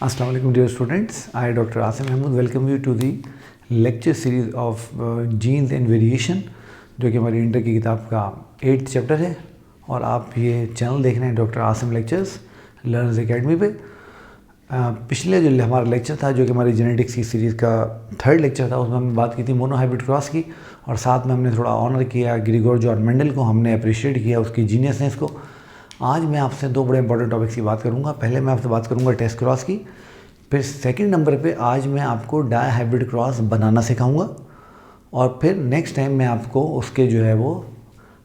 Assalamu alaikum dear students. I Dr. Asim Mahmood welcome you to the lecture series of genes and variation जो कि हमारी inter की किताब का 8th chapter है और आप ये चैनल देख रहे हैं doctor Asim lectures learners academy पे। पिछले जो हमारा लेक्चर था जो कि हमारी जेनेटिक्स की सीरीज़ का 3rd लेक्चर था उसमें हमने बात की थी मोनोहाइब्रिड क्रॉस की और साथ में हमने थोड़ा ऑनर किया ग्रिगोर जॉन मेंडल को, हमने अप्रिशिएट किया उसकी जीनियसनेस को। आज मैं आपसे दो बड़े इंपॉर्टेंट टॉपिक्स की बात करूंगा। पहले मैं आपसे बात करूंगा टेस्ट क्रॉस की, फिर सेकंड नंबर पे आज मैं आपको डाई हाइब्रिड क्रॉस बनाना सिखाऊंगा और फिर नेक्स्ट टाइम मैं आपको उसके जो है वो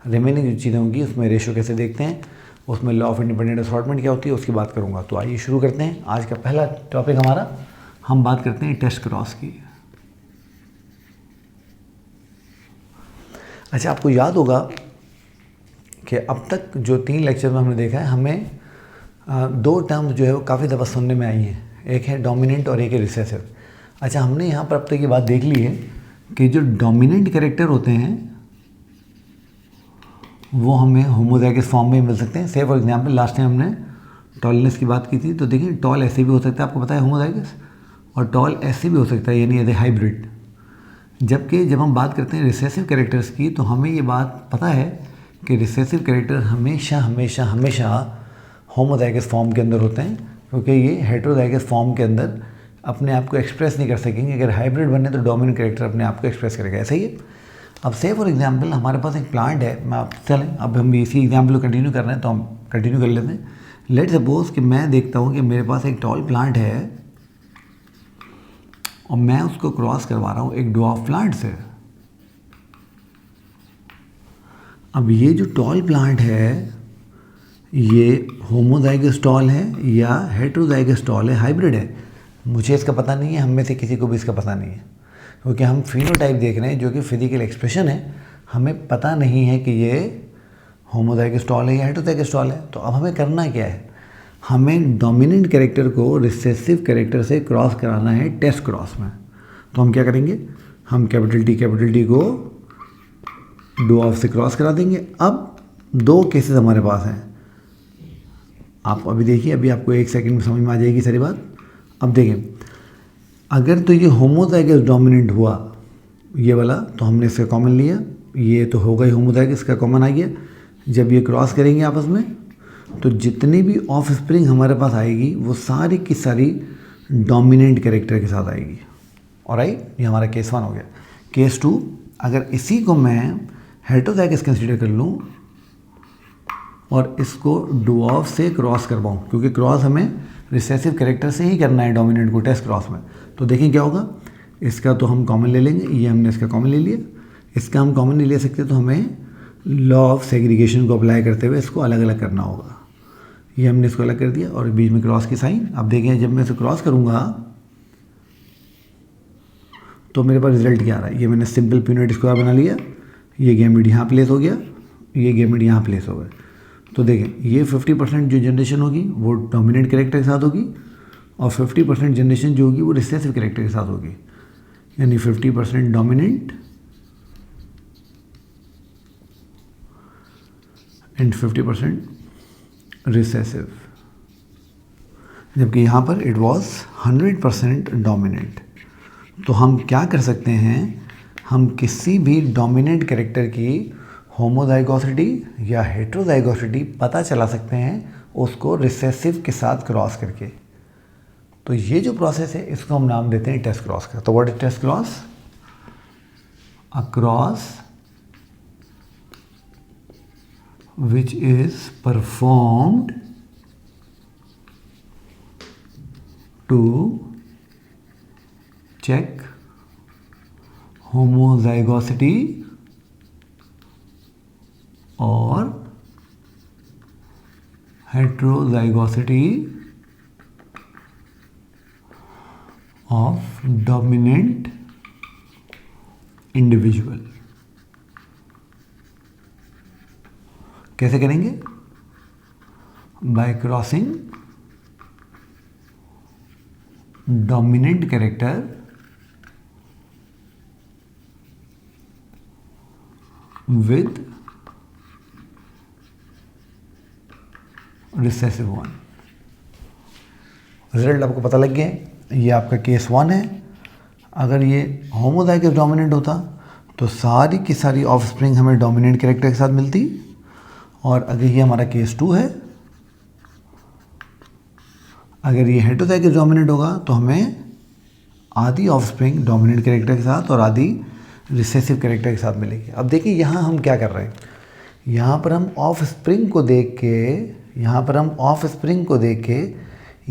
रिमेनिंग जो चीज़ें होंगी उसमें रेशो कैसे देखते हैं, उसमें लॉ ऑफ इंडिपेंडेंट असॉर्टमेंट क्या होती है उसकी बात करूंगा। तो आइए शुरू करते हैं। आज का पहला टॉपिक हमारा, हम बात करते हैं टेस्ट क्रॉस की। अच्छा, आपको याद होगा कि अब तक जो 3 लेक्चर में हमने देखा है हमें दो टर्म्स जो है वो काफ़ी दफ़ा सुनने में आई हैं, एक है डोमिनेंट और एक है रिसेसिव। अच्छा, हमने यहाँ पर अब तक ये बात देख ली है कि जो डोमिनेंट कैरेक्टर होते हैं वो हमें होमोजाइगस फॉर्म में मिल सकते हैं। से फॉर एग्जांपल लास्ट टाइम हमने टॉलनेस की बात की थी, तो देखिए टॉल ऐसे भी हो सकता है, आपको पता है होमोजाइगस, और टॉल ऐसे भी हो सकता है यानी एज ए हाइब्रिड। जबकि जब हम बात करते हैं रिसेसिव कैरेक्टर्स की तो हमें ये बात पता है कि रिसेसिव कैरेक्टर हमेशा हमेशा हमेशा होमोजाइगस फॉर्म के अंदर होते हैं, क्योंकि ये हेटेरोजाइगस फॉर्म के अंदर अपने आप को एक्सप्रेस नहीं कर सकेंगे। अगर हाइब्रिड बने तो डोमिनेंट कैरेक्टर अपने आप को एक्सप्रेस करेगा, ऐसा ही है। अब से फॉर एग्जांपल हमारे पास एक प्लांट है, मैं आप चलें अब हम इसी एग्जांपल को कंटिन्यू कर रहे हैं तो हम कंटिन्यू कर लेते हैं। लेट्स सपोज कि मैं देखता हूँ कि मेरे पास एक टॉल प्लांट है और मैं उसको क्रॉस करवा रहा हूँ एक ड्वार्फ प्लांट से। अब ये जो टॉल प्लांट है ये होमोजाइगस टॉल है या हेटेरोजाइगस टॉल है, हाइब्रिड है, मुझे इसका पता नहीं है, हम में से किसी को भी इसका पता नहीं है, क्योंकि हम फिनोटाइप देख रहे हैं जो कि फिजिकल एक्सप्रेशन है। हमें पता नहीं है कि ये होमोजाइगस टॉल है या हेटेरोजाइगस टॉल है। तो अब हमें करना क्या है, हमें डोमिनेंट कैरेक्टर को रिसेसिव कैरेक्टर से क्रॉस कराना है टेस्ट क्रॉस में। तो हम क्या करेंगे, हम कैपिटल टी को ड्वार्फ से क्रॉस करा देंगे। अब दो केसेस हमारे पास हैं, आप अभी देखिए, अभी आपको 1 सेकंड में समझ में आ जाएगी सारी बात। अब देखिए, अगर तो ये होमोजाइगस डोमिनेंट हुआ ये वाला तो हमने इसका कॉमन लिया, ये तो होगा ही होमोजाइगस का कॉमन आ गया। जब ये क्रॉस करेंगे आपस में तो जितनी भी ऑफ स्प्रिंग हमारे पास आएगी वो सारी की सारी डोमिनेंट कैरेक्टर के साथ आएगी। ऑलराइट, ये हमारा केस 1 हो गया। केस 2, अगर इसी को मैं हेटेरोजाइगस कंसीडर कर लूँ और इसको ड्वार्फ से क्रॉस करवाऊँ, क्योंकि क्रॉस हमें रिसेसिव कैरेक्टर से ही करना है डोमिनेंट को टेस्ट क्रॉस में। तो देखिए क्या होगा, इसका तो हम कॉमन ले लेंगे, ये हमने इसका कॉमन ले लिया, इसका हम कॉमन नहीं ले सकते तो हमें लॉ ऑफ सेग्रीगेशन को अप्लाई करते हुए इसको अलग अलग करना होगा। ये हमने इसको अलग कर दिया और बीच में क्रॉस की साइन। अब देखिए जब मैं इसे क्रॉस करूँगा तो मेरे पास रिजल्ट क्या आ रहा है, ये मैंने सिंपल पीनट स्क्वायर बना लिया, ये गैमेट यहाँ प्लेस हो गया, ये गैमेट यहाँ प्लेस हो गए। तो देखें ये 50% जो जनरेशन होगी वो डोमिनेंट कैरेक्टर के साथ होगी और 50% जनरेशन जो होगी वो रिसेसिव कैरेक्टर के साथ होगी, यानी 50% डोमिनेंट एंड 50% रिसेसिव, जबकि यहाँ पर इट वाज 100% डोमिनेंट। तो हम क्या कर सकते हैं, हम किसी भी डोमिनेंट कैरेक्टर की होमोजाइगोसिटी या हेटेरोजाइगोसिटी पता चला सकते हैं उसको रिसेसिव के साथ क्रॉस करके। तो ये जो प्रोसेस है इसको हम नाम देते हैं टेस्ट क्रॉस का। तो what is test cross? A cross which is performed to check homozygosity or heterozygosity of dominant individual। कैसे करेंगे? Bye crossing dominant character with recessive one। Result आपको पता लग गया है। ये आपका केस 1 है। अगर ये होमोजाइगस डोमिनेंट होता तो सारी की सारी ऑफस्प्रिंग हमें डोमिनेंट कैरेक्टर के साथ मिलती, और अगर ये हमारा केस 2 है, अगर ये हेटेरोजाइगस डोमिनेंट होगा तो हमें आधी ऑफस्प्रिंग डोमिनेंट कैरेक्टर के साथ और आधी रिसेसिव कैरेक्टर के साथ मिलेगी। अब देखिए यहाँ हम क्या कर रहे हैं, यहाँ पर हम ऑफस्प्रिंग को देख के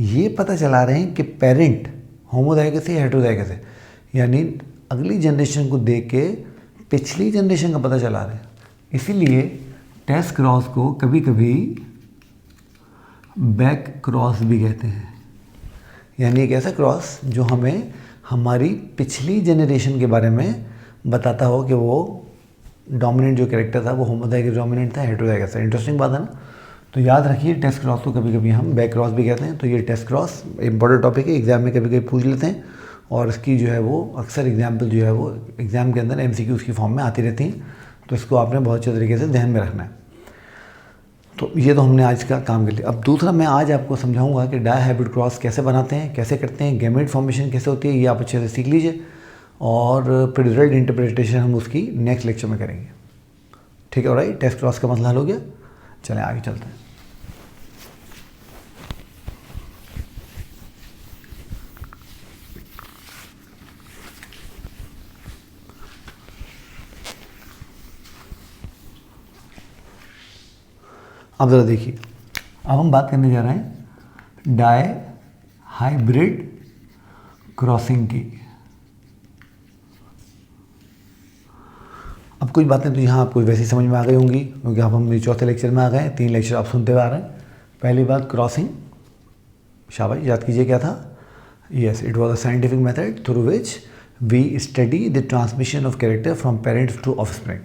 ये पता चला रहे हैं कि पेरेंट होमोजाइगस है हेटेरोजाइगस है, यानी अगली जनरेशन को देख के पिछली जनरेशन का पता चला रहे हैं। इसीलिए टेस्ट क्रॉस को कभी कभी बैक क्रॉस भी कहते हैं, यानी एक ऐसा क्रॉस जो हमें हमारी पिछली जनरेशन के बारे में बताता हो कि वो डोमिनेंट जो कैरेक्टर था वो होमोजाइगस डोमिनेंट था, हेटेरोजाइगस था। इंटरेस्टिंग बात है ना। तो याद रखिए टेस्ट क्रॉस को कभी कभी हम बैक क्रॉस भी कहते हैं। तो ये टेस्ट क्रॉस इंपॉर्टेंट टॉपिक है, एग्जाम में कभी कभी पूछ लेते हैं, और इसकी जो है वो अक्सर एग्जाम्पल जो है वो एग्ज़ाम के अंदर MCQs की फॉर्म में आती रहती हैं। तो इसको आपने बहुत अच्छे तरीके से ध्यान में रखना है। तो ये तो हमने आज का काम कर लिया। अब दूसरा मैं आज आपको समझाऊंगा कि डाई हाइब्रिड क्रॉस कैसे बनाते हैं, कैसे करते हैं, गैमेट फॉर्मेशन कैसे होती है, ये आप अच्छे से सीख लीजिए, और फिर रिजल्ट इंटरप्रिटेशन हम उसकी नेक्स्ट लेक्चर में करेंगे। ठीक है, ऑलराइट। टेस्ट क्रॉस का मसला हल हो गया। चलें आगे चलते हैं। अब ज़रा देखिए, अब हम बात करने जा रहे हैं डाई हाइब्रिड क्रॉसिंग की। अब कुछ बातें तो यहाँ आपको वैसे ही समझ में आ गई होंगी, क्योंकि अब हम चौथे लेक्चर में आ गए हैं, 3 लेक्चर आप सुनते हुए आ रहे हैं। पहली बात क्रॉसिंग, शाबाश, याद कीजिए क्या था। Yes, it was a scientific method through which we study the transmission of character from parents to offspring.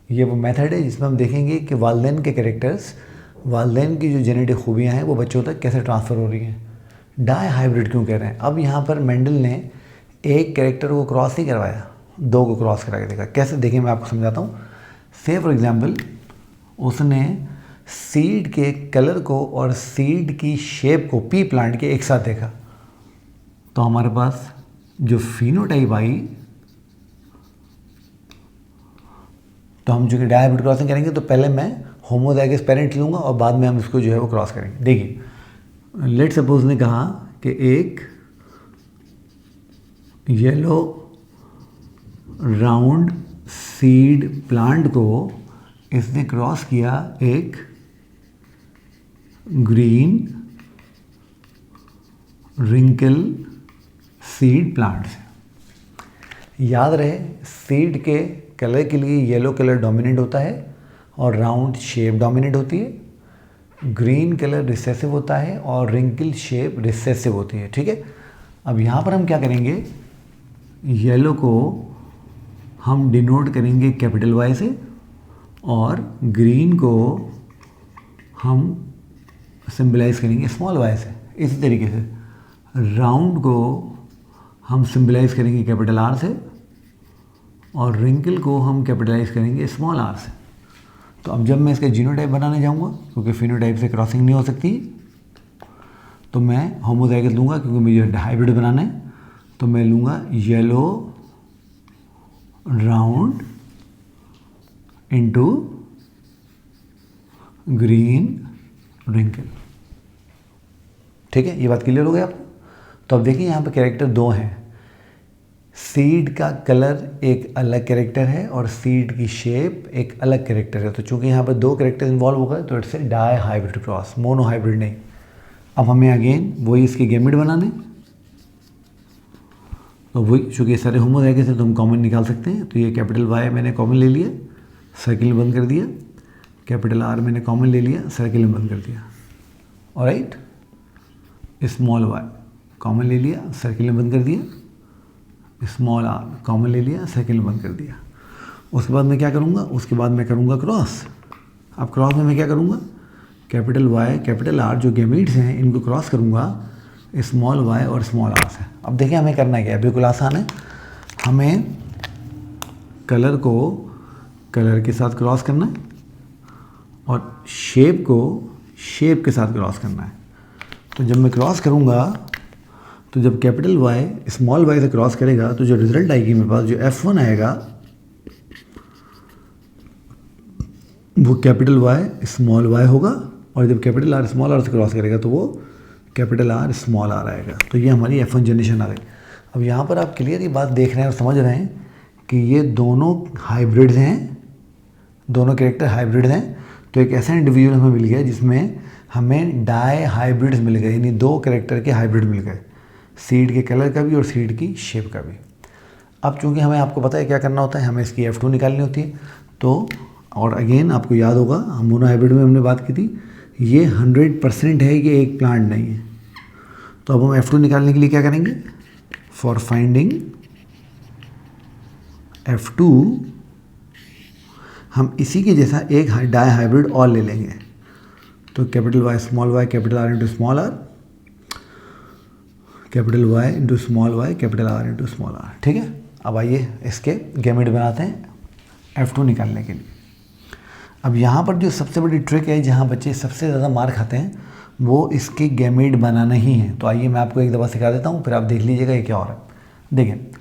ये वो मेथड है जिसमें हम देखेंगे कि वालिदैन के कैरेक्टर्स, वालिदैन की जो जेनेटिक खूबियाँ हैं वो बच्चों तक कैसे ट्रांसफ़र हो रही हैं। डाई हाइब्रिड क्यों कह रहे हैं? अब यहाँ पर मेंडल ने एक कैरेक्टर को क्रॉस नहीं करवाया, 2 को क्रॉस करा के देखा। कैसे, देखिए मैं आपको समझाता हूँ। से फॉर एग्जाम्पल उसने सीड के कलर को और सीड की शेप को पी प्लांट के एक साथ देखा, तो हमारे पास जो फिनोटाइप आई, तो हम जो कि डाई हाइब्रिड क्रॉसिंग करेंगे तो पहले मैं होमोजाइगस पेरेंट लूँगा और बाद में हम इसको जो है वो क्रॉस करेंगे। देखिए, लेट सपोज ने कहा कि एक येलो राउंड सीड प्लांट को इसने क्रॉस किया एक ग्रीन रिंकल सीड प्लांट से। याद रहे, सीड के कलर के लिए येलो कलर डोमिनेंट होता है और राउंड शेप डोमिनेंट होती है। ग्रीन कलर रिसेसिव होता है और रिंकल शेप रिसेसिव होती है। ठीक है, अब यहाँ पर हम क्या करेंगे, येलो को हम डिनोट करेंगे कैपिटल Y से और ग्रीन को हम सिंबलाइज करेंगे स्मॉल y से। इसी तरीके से राउंड को हम सिंबलाइज करेंगे कैपिटल R से और रिंकल को हम कैपिटलाइज करेंगे स्मॉल r से। तो अब जब मैं इसका जीनोटाइप बनाने जाऊंगा, क्योंकि फिनोटाइप से क्रॉसिंग नहीं हो सकती, तो मैं होमोजाइगस लूँगा, क्योंकि मुझे हाइब्रिड बनाना है। तो मैं लूँगा yellow round into green wrinkle. ठीक है, ये बात क्लियर हो गई आपको। तो अब देखिए यहाँ पे कैरेक्टर 2 हैं। सीड का कलर एक अलग कैरेक्टर है और सीड की शेप एक अलग कैरेक्टर है। तो चूंकि यहाँ पर 2 कैरेक्टर इन्वॉल्व हो गए तो it's a dihybrid cross, monohybrid नहीं। अब हमें अगेन वही इसके गैमेट बनाने, तो वही चूँकि ये सारे होमोजाइगस हैं तो हम कॉमन निकाल सकते हैं। तो ये कैपिटल Y मैंने कॉमन ले लिया, सर्किल में बंद कर दिया। कैपिटल R मैंने कॉमन ले लिया, सर्किल में बंद कर दिया। ऑलराइट, स्मॉल y कॉमन ले लिया, सर्किल में बंद कर दिया। स्मॉल r कॉमन ले लिया, सर्किल में बंद कर दिया। उसके बाद मैं क्या करूँगा, उसके बाद मैं करूँगा क्रॉस। अब क्रॉस में मैं क्या करूँगा, कैपिटल Y कैपिटल R जो गैमेट्स हैं इनको क्रॉस करूँगा स्मॉल y और स्मॉल r से। अब देखिए हमें करना क्या है, बिल्कुल आसान है। हमें कलर को कलर के साथ क्रॉस करना है और शेप को शेप के साथ क्रॉस करना है। तो जब मैं क्रॉस करूँगा तो जब कैपिटल वाई स्मॉल वाई से क्रॉस करेगा तो जो रिजल्ट आएगी मेरे पास, जो F1 आएगा वो कैपिटल वाई स्मॉल वाई होगा, और जब कैपिटल आर स्मॉल आर से क्रॉस करेगा तो वो कैपिटल आर स्मॉल आर आएगा। तो ये हमारी F1 जनरेशन आ गई। अब यहाँ पर आप क्लियर ये बात देख रहे हैं और समझ रहे हैं कि ये दोनों हाइब्रिड्स हैं, दोनों कैरेक्टर हाइब्रिड हैं। तो एक ऐसा इंडिविजुअल हमें मिल गया जिसमें हमें डाई हाइब्रिड्स मिल गए, यानी दो कैरेक्टर के हाइब्रिड मिल गए, सीड के कलर का भी और सीड की शेप का भी। अब चूंकि हमें, आपको पता है क्या करना होता है, हमें इसकी F2 निकालनी होती है। तो और अगेन आपको याद होगा हम मोनो हाइब्रिड में हमने बात की थी, ये 100% है कि एक प्लांट नहीं है। तो अब हम F2 निकालने के लिए क्या करेंगे, फॉर फाइंडिंग F2 हम इसी के जैसा एक डाई हाइब्रिड और ले लेंगे। तो capital Y small Y capital R into small R, capital Y into small Y capital R into small R. ठीक है, अब आइए इसके गैमेट बनाते हैं F2 निकालने के लिए। अब यहाँ पर जो सबसे बड़ी ट्रिक है, जहाँ बच्चे सबसे ज़्यादा मार खाते हैं, वो इसके गैमेट बनाना ही है। तो आइए मैं आपको एक दफ़ा सिखा देता हूँ, फिर आप देख लीजिएगा ये क्या हो रहा है। देखिए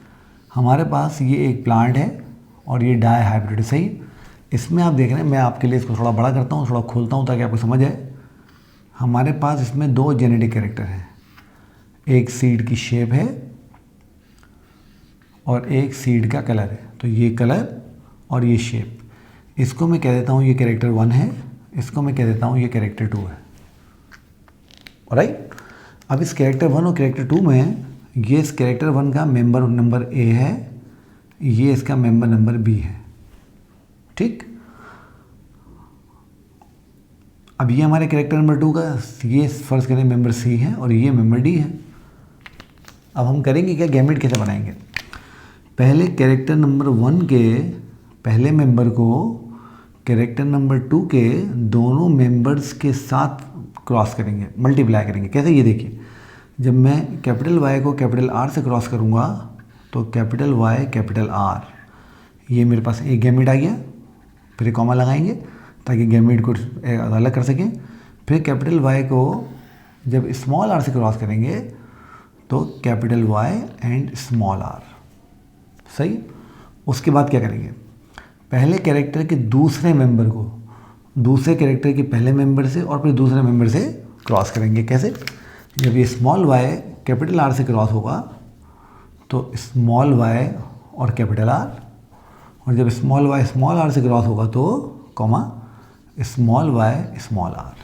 हमारे पास ये एक प्लांट है और ये डाई हाइब्रिड, सही। इसमें आप देख रहे हैं, मैं आपके लिए इसको थोड़ा बड़ा करता हूँ, थोड़ा खोलता हूँ ताकि आपको समझ आए। हमारे पास इसमें दो जेनेटिक कैरेक्टर हैं, एक सीड की शेप है और एक सीड का कलर है। तो ये कलर और ये शेप, इसको मैं कह देता हूँ ये कैरेक्टर 1 है, इसको मैं कह देता हूँ ये कैरेक्टर 2 है। ऑलराइट, अब इस कैरेक्टर 1 और कैरेक्टर 2 में ये इस कैरेक्टर 1 का मेंबर नंबर A है, ये इसका मेंबर नंबर B है। ठीक, अब ये हमारे कैरेक्टर नंबर 2 का, ये फर्ज करें मेंबर C है और ये मेंबर D है। अब हम करेंगे क्या, गैमेट कैसे बनाएंगे। पहले कैरेक्टर नंबर 1 के पहले मेंबर को कैरेक्टर नंबर 2 के दोनों मेंबर्स के साथ क्रॉस करेंगे, मल्टीप्लाई करेंगे। कैसे, ये देखिए, जब मैं कैपिटल वाई को कैपिटल आर से क्रॉस करूँगा तो कैपिटल वाई कैपिटल आर, ये मेरे पास एक गैमेट आ गया। फिर एक कॉमा लगाएंगे ताकि गैमेट को अलग कर सकें। फिर कैपिटल वाई को जब स्मॉल आर से क्रॉस करेंगे तो capital Y and small R, सही। उसके बाद क्या करेंगे, पहले कैरेक्टर के दूसरे मेंबर को दूसरे कैरेक्टर के पहले मेंबर से और फिर दूसरे मेंबर से क्रॉस करेंगे। कैसे, जब ये स्मॉल वाई कैपिटल आर से क्रॉस होगा तो स्मॉल वाई और कैपिटल आर, और जब स्मॉल वाई स्मॉल आर से क्रॉस होगा तो comma small Y small R.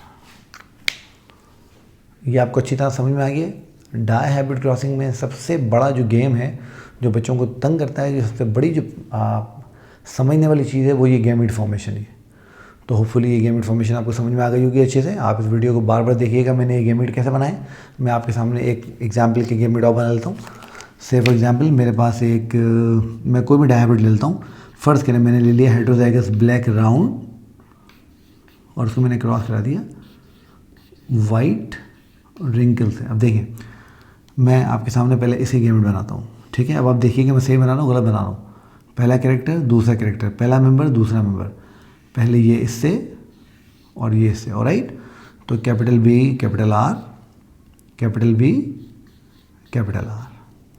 ये आपको अच्छी तरह समझ में आ गया। डाई हाइब्रिड क्रॉसिंग में सबसे बड़ा जो गेम है, जो बच्चों को तंग करता है, जो सबसे बड़ी जो समझने वाली चीज़ है, वो ये गैमेट फॉर्मेशन है। तो होपफुली ये गैमेट फॉर्मेशन आपको समझ में आ गई होगी अच्छे से। आप इस वीडियो को बार बार देखिएगा, मैंने ये गैमेट कैसे बनाए। मैं आपके सामने एक एग्जाम्पल के गैमेट और बना लेता हूँ। से फॉर एग्जाम्पल मेरे पास एक, मैं कोई भी डाई हाइब्रिड ले लेता हूँ। फ़र्ज़ करें मैंने ले लिया हेटेरोज़ाइगस ब्लैक राउंड और उसको मैंने क्रॉस करा दिया वाइट रिंकल से। अब देखिए, मैं आपके सामने पहले इसे गैमेट बनाता हूँ, ठीक है। अब आप देखिएगा मैं सही बना रहा हूँ गलत बना रहा हूँ। पहला कैरेक्टर दूसरा कैरेक्टर, पहला मेंबर दूसरा मेंबर, पहले ये इससे और ये इससे, ऑलराइट। तो capital B capital R, capital B capital R,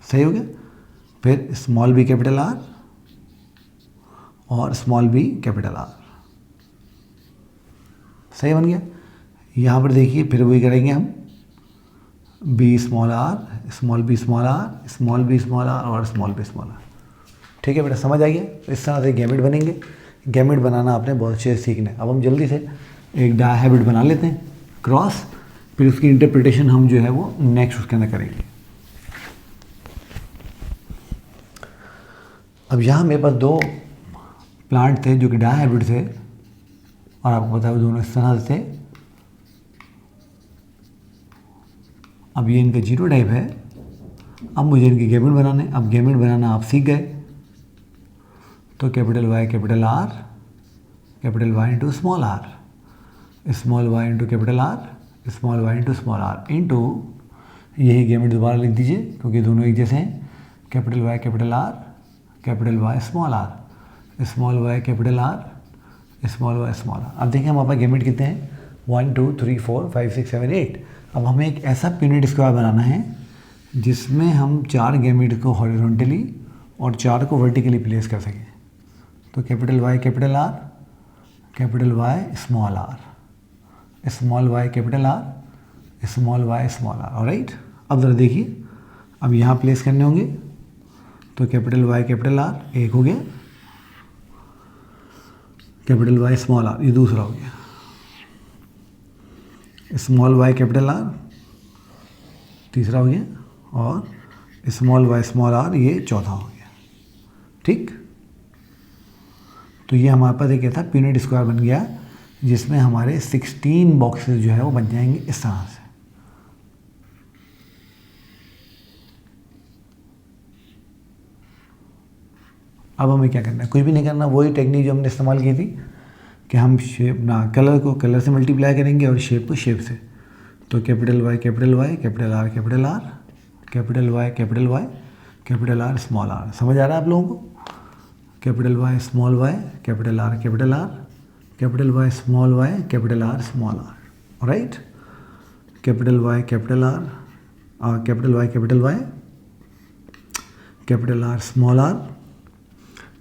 सही हो गया। फिर स्मॉल बी कैपिटल आर और स्मॉल बी कैपिटल आर, सही बन गया। यहाँ पर देखिए फिर वही करेंगे हम, B small R, small B small R, small B small R और स्मॉल बी स्मॉल आर। ठीक है बेटा, समझ आ गया। इस तरह से गैमेट बनेंगे। गैमेट बनाना आपने बहुत अच्छे से सीखना है। अब हम जल्दी से एक डाई हाइब्रिड बना लेते हैं क्रॉस, फिर उसकी इंटरप्रिटेशन हम जो है वो नेक्स्ट उसके अंदर करेंगे। अब यहाँ मेरे पास दो प्लांट थे जो कि डाई हाइब्रिड थे और आपको पता है वो दोनों इस तरह से थे। अब ये इनका जीरो टाइप है। अब मुझे इनके गैमेट बनाने, अब गैमेट बनाना आप सीख गए। तो capital Y capital R, capital Y into small R, small Y into capital R, small Y into small R into, यही गैमेट दोबारा लिख दीजिए क्योंकि दोनों एक जैसे हैं। Capital Y capital R, capital Y small R, small Y capital R, small Y small R. अब देखिए हमारे पास गैमेट कितने हैं, 1 2 3 4 5 6 7 8। अब हमें एक ऐसा पीनट स्क्वायर बनाना है जिसमें हम 4 गैमेट को हॉरिजॉन्टली और 4 को वर्टिकली प्लेस कर सकें। तो capital Y capital R, capital Y small r, small y capital R, small y small r। Alright, अब ज़रा देखिए, अब यहाँ प्लेस करने होंगे। तो कैपिटल Y कैपिटल R एक हो गया, कैपिटल Y स्मॉल r ये दूसरा हो गया, स्मॉल y कैपिटल R तीसरा हो गया, और स्मॉल y स्मॉल r ये चौथा हो गया। ठीक, तो ये हमारे पास एक ऐसा पीनट स्क्वायर बन गया जिसमें हमारे 16 बॉक्सेस जो है वो बन जाएंगे इस तरह से। अब हमें क्या करना है, कुछ भी नहीं करना, वही टेक्निक जो हमने इस्तेमाल की थी कि हम शेप ना कलर को कलर से मल्टीप्लाई करेंगे और शेप को शेप से। तो capital Y capital Y capital R capital R, capital Y capital Y capital R small r। समझ आ रहा है आप लोगों को? Capital Y small y capital R capital R, capital Y small y capital R small r। Right, capital Y capital R, capital Y capital Y, capital R small r,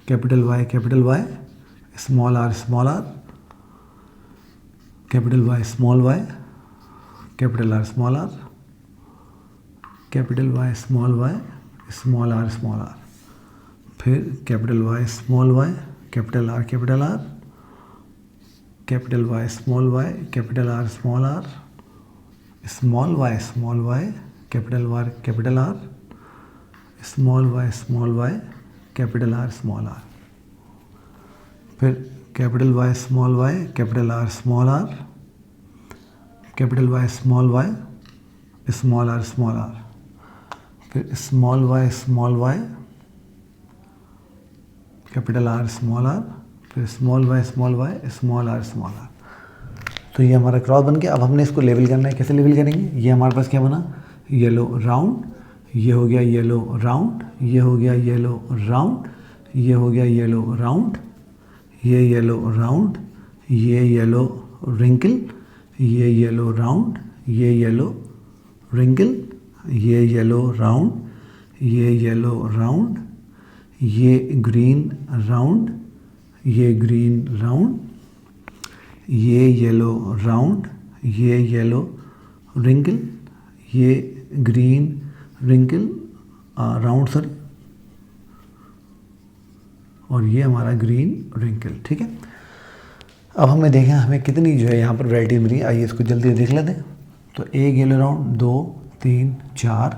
capital Y capital Y, small r small r, capital Y small y, capital R small r, capital Y small y, small r small r। फिर capital Y small y capital R capital R, capital Y small y capital R small r, small y capital R capital R, small y capital R small r। फिर capital Y small y capital R small r, capital Y small y small r small r। फिर small y capital R small r, फिर small y small r small r। तो ये हमारा cross बन गया। अब हमने इसको लेवल करना है। कैसे लेवल करेंगे? ये हमारे पास क्या बना, येलो राउंड, ये हो गया येलो राउंड, ये हो गया येलो राउंड, ये हो गया येलो राउंड, ये येलो राउंड, ये येलो रिंकल, ये येलो राउंड, ये येलो रिंकल, ये येलो राउंड, ये येलो राउंड, ये ग्रीन राउंड, ये ग्रीन राउंड, ये येलो राउंड, ये येलो रिंकल, ये ग्रीन रिंकल राउंड सॉरी, और ये हमारा ग्रीन रिंकल। ठीक है, अब हमें देखें हमें कितनी जो है यहाँ पर वैरायटी मिली है। आइए इसको जल्दी देख लेते हैं। तो एक येलो राउंड, 2 3 4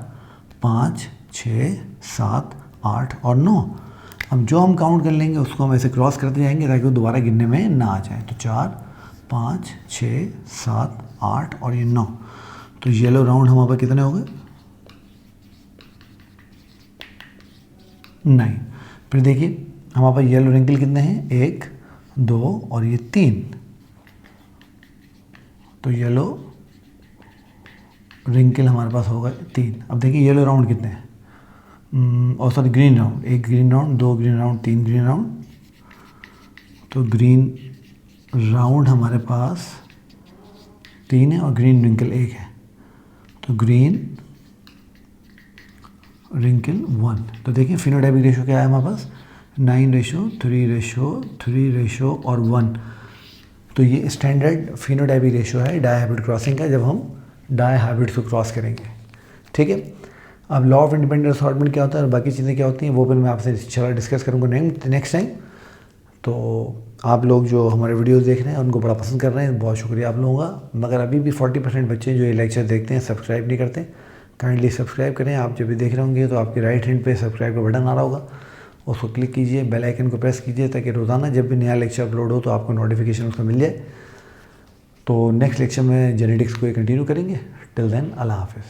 5 6 7 8 और 9। अब जो हम काउंट कर लेंगे उसको हम ऐसे क्रॉस करते जाएंगे ताकि वो दोबारा गिनने में ना आ जाए। तो 4 5 6 7 8 और ये 9। तो येलो राउंड हमारे पास कितने हो गए? 9। फिर देखिए हमारे पास येलो रिंकल कितने हैं? 1 2 और ये 3। तो येलो रिंकल हमारे पास होगा 3। अब देखिए येलो राउंड कितने हैं, और sorry green round, 1 green round, 2 green round, 3 green round. तो ग्रीन राउंड हमारे पास 3 है और ग्रीन रिंकल 1 है। तो ग्रीन रिंकल 1। तो देखिए फिनोटाइपिक रेशो क्या है हमारे पास? 9:3:3 और 1। तो ये स्टैंडर्ड फिनोटाइपिक रेशो है डाई हाइब्रिड क्रॉसिंग का, जब हम डाई हाइब्रिड को क्रॉस करेंगे। ठीक है, अब लॉ ऑफ इंडिपेंडेंट असॉर्टमेंट क्या होता है और बाकी चीज़ें क्या होती हैं वो फिर मैं आपसे इंशाल्लाह डिस्कस करूँगा नेक्स्ट टाइम। तो आप लोग जो हमारे वीडियोस देख रहे हैं उनको बड़ा पसंद कर रहे हैं, बहुत शुक्रिया आप लोगों का। मगर अभी भी 40% बच्चे जो ये लेक्चर देखते हैं सब्सक्राइब नहीं करते। काइंडली सब्सक्राइब करें। आप जब भी देख रहे होंगे तो आपके राइट हैंड पे सब्सक्राइब का बटन आ रहा होगा, उसको क्लिक कीजिए, बेल आइकन को प्रेस कीजिए ताकि रोज़ाना जब भी नया लेक्चर अपलोड हो तो आपको नोटिफिकेशन उसका मिल जाए। तो नेक्स्ट लेक्चर में जेनेटिक्स को कंटिन्यू करेंगे। टिल देन अल्लाह हाफिज़।